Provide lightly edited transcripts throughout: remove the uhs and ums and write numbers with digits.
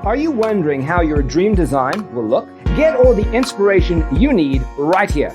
Are you wondering how your dream design will look? Get all the inspiration you need right here.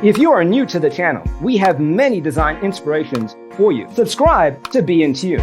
If you are new to the channel, we have many design inspirations for you. Subscribe to be in tune.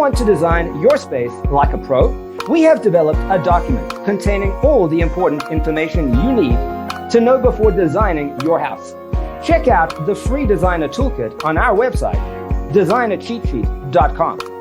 want to design your space like a pro? We have developed a document containing all the important information you need to know before designing your house. Check out the free designer toolkit on our website, designercheatsheet.com.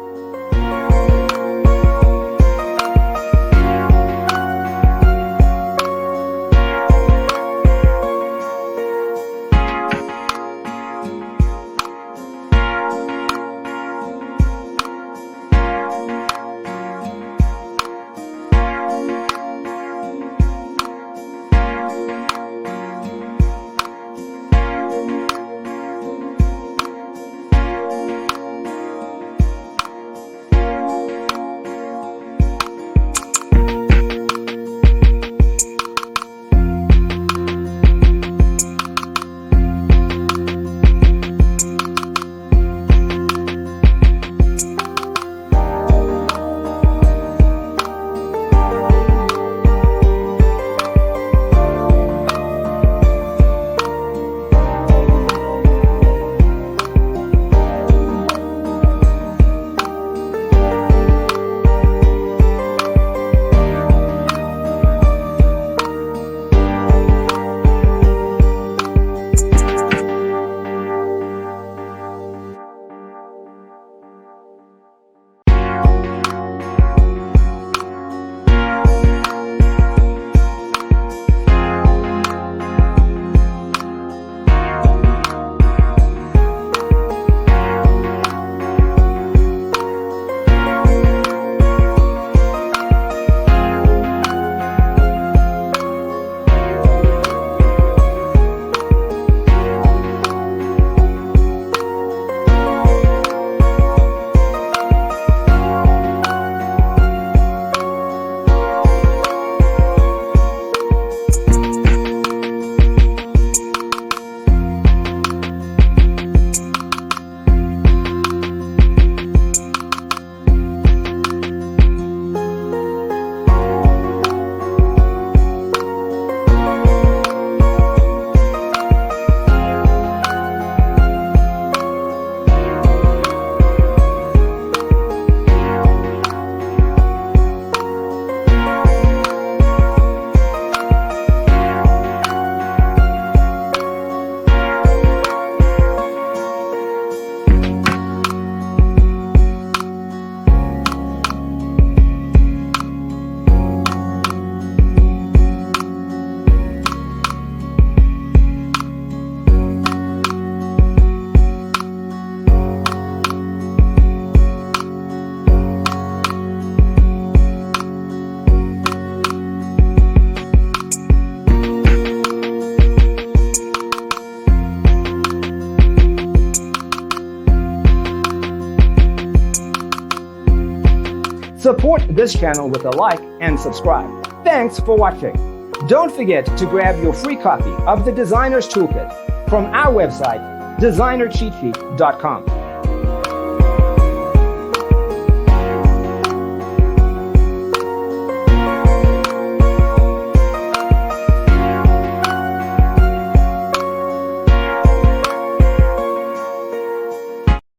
Support this channel with a like and subscribe. Thanks for watching. Don't forget to grab your free copy of the Designer's Toolkit from our website, designercheatsheet.com.